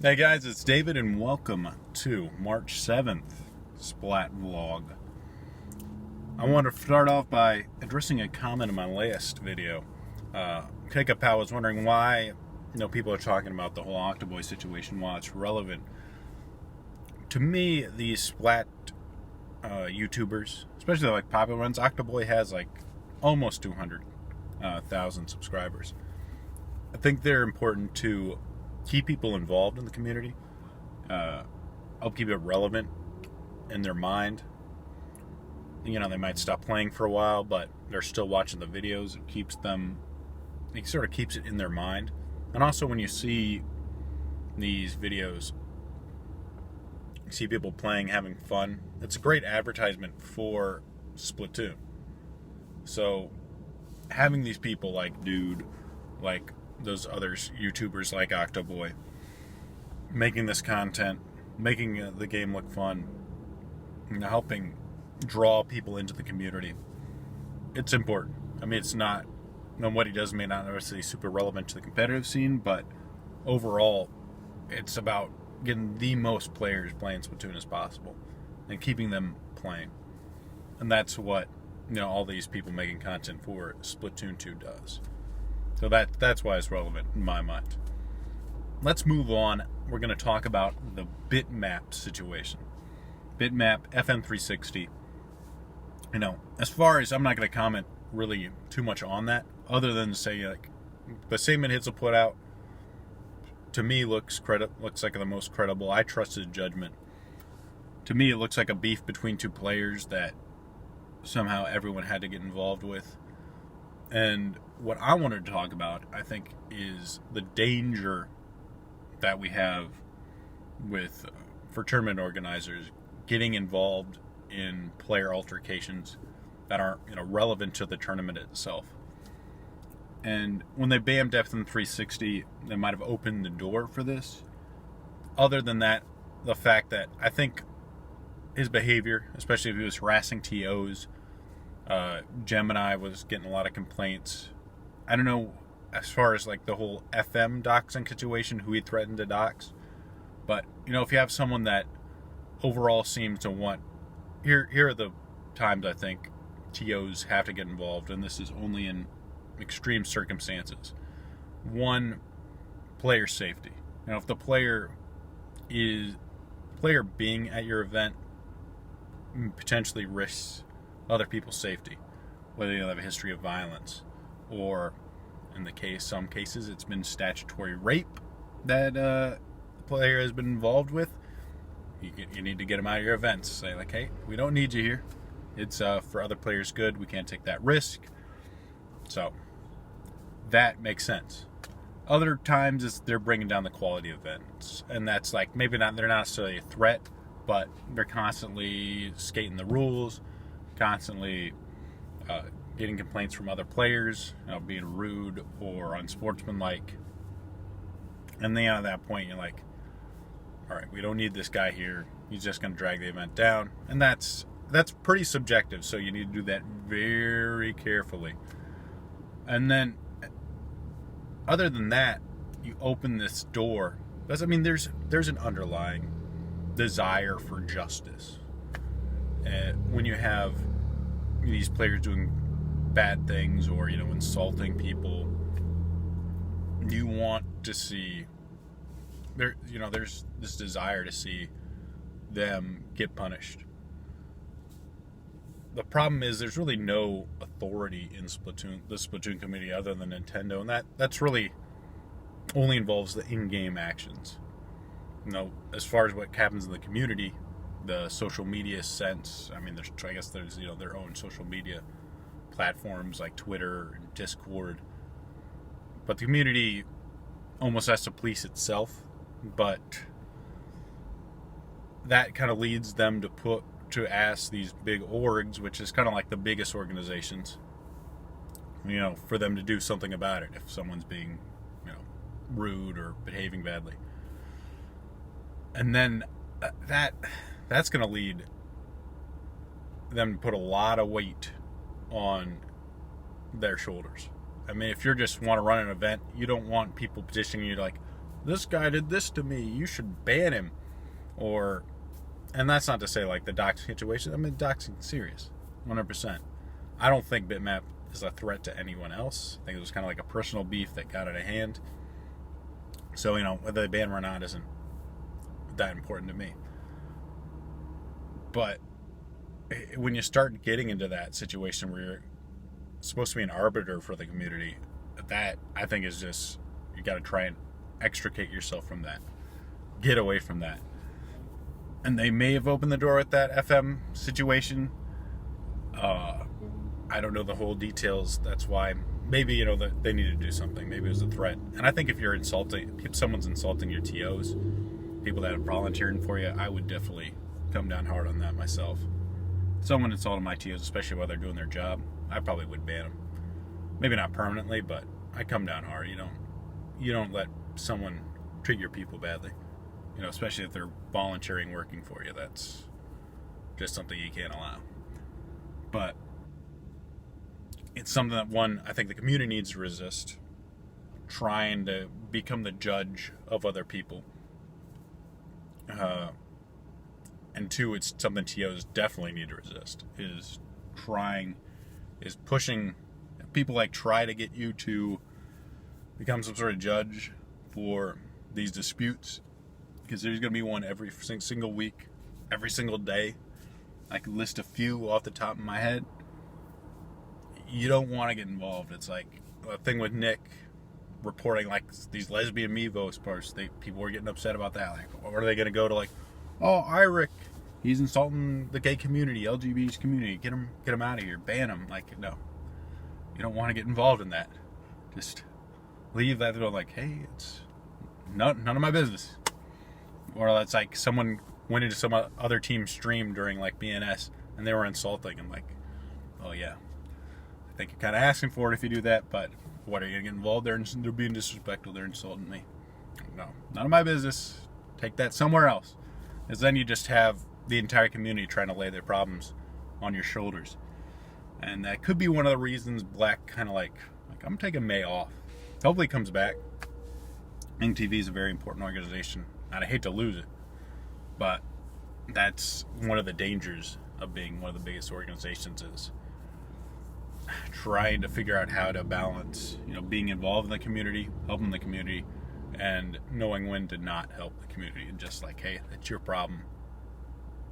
Hey guys, it's David and welcome to March 7th Splatlog. I want to start off by addressing a comment in my last video. Pickup Pal was wondering why people are talking about the whole Octoboy situation, why it's relevant. To me, these Splat YouTubers, especially like popular ones, Octoboy has like almost 200,000 subscribers. I think they're important to keep people involved in the community, help keep it relevant in their mind. They might stop playing for a while, but they're still watching the videos. It sort of keeps it in their mind. And also when you see these videos, you see people playing, having fun, it's a great advertisement for Splatoon. So having these people like Dude, like those others, YouTubers like Octoboy, making this content, making the game look fun, helping draw people into the community. It's important. I mean, it's not, what he does may not necessarily super relevant to the competitive scene, but overall, it's about getting the most players playing Splatoon as possible and keeping them playing. And that's what, all these people making content for Splatoon 2 does. So that's why it's relevant in my mind. Let's move on. We're going to talk about the Bitmap situation. Bitmap, FM360. As far as, I'm not going to comment really too much on that, other than to say, like, the statement Hitzel put out, to me, looks like the most credible. I trusted judgment. To me, it looks like a beef between two players that somehow everyone had to get involved with. And what I wanted to talk about, I think, is the danger that we have for tournament organizers getting involved in player altercations that aren't relevant to the tournament itself. And when they banned FM360, they might have opened the door for this. Other than that, the fact that I think his behavior, especially if he was harassing TOs, Gemini was getting a lot of complaints. I don't know as far as like the whole FM doxing situation, who he threatened to dox. But, if you have someone that overall seems to want... Here are the times I think TOs have to get involved, and this is only in extreme circumstances. One, player safety. If the player being at your event potentially risks other people's safety, whether they have a history of violence, or in some cases it's been statutory rape that the player has been involved with. You need to get them out of your events. Say like, hey, we don't need you here. It's for other players' good. We can't take that risk. So that makes sense. Other times they're bringing down the quality of events, and that's like maybe they're not necessarily a threat, but they're constantly skating the rules, constantly getting complaints from other players, being rude or unsportsmanlike. And then at that point, you're like, all right, we don't need this guy here. He's just going to drag the event down. And that's pretty subjective, so you need to do that very carefully. And then, other than that, you open this door. Because, there's an underlying desire for justice. When you have these players doing bad things or insulting people, you want to see there's this desire to see them get punished. The problem is there's really no authority in the Splatoon community other than Nintendo, and that's really only involves the in-game actions. As far as what happens in the community, the social media sense, there's their own social media platforms like Twitter and Discord, but the community almost has to police itself. But that kind of leads them to ask these big orgs, which is kind of like the biggest organizations, for them to do something about it if someone's being rude or behaving badly. And then that's going to lead them to put a lot of weight on their shoulders. If you just want to run an event, you don't want people petitioning you to like, this guy did this to me, you should ban him. Or, and that's not to say like the doxing situation. I mean, doxing serious, 100%. I don't think Bitmap is a threat to anyone else. I think it was kind of like a personal beef that got out of hand. So, whether they ban him or not isn't that important to me. But when you start getting into that situation where you're supposed to be an arbiter for the community, that I think is just, you got to try and extricate yourself from that. Get away from that. And they may have opened the door with that FM situation. I don't know the whole details. That's why maybe, they need to do something. Maybe it was a threat. And I think if someone's insulting your TOs, people that are volunteering for you, I would definitely come down hard on that myself. If someone insulted my TOs, especially while they're doing their job, I probably would ban them. Maybe not permanently, but I come down hard. You don't let someone treat your people badly. Especially if they're volunteering working for you. That's just something you can't allow. But it's something that, I think the community needs to resist. Trying to become the judge of other people. And two, it's something TOs definitely need to resist. Is pushing people try to get you to become some sort of judge for these disputes. Because there's going to be one every single week, every single day. I could list a few off the top of my head. You don't want to get involved. It's like a thing with Nick reporting these lesbian Mevos posts. People were getting upset about that. Or are they going to go to oh, Iric, he's insulting the gay community, LGBT community. Get him out of here. Ban him. No. You don't want to get involved in that. Just leave that door hey, it's none of my business. Or that's someone went into some other team's stream during BNS and they were insulting. I'm oh yeah, I think you're kind of asking for it if you do that, but what, are you going to get involved? They're being disrespectful, they're insulting me. No, none of my business. Take that somewhere else. Because then you just have the entire community trying to lay their problems on your shoulders. And that could be one of the reasons Black kind of I'm taking May off. Hopefully it comes back. NTV is a very important organization. And I hate to lose it, but that's one of the dangers of being one of the biggest organizations, is trying to figure out how to balance, being involved in the community, helping the community, and knowing when to not help the community, and just hey, that's your problem,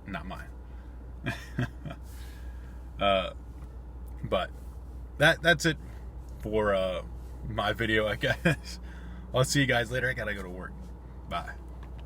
not mine. But that's it for my video, I guess. I'll see you guys later. I gotta go to work. Bye.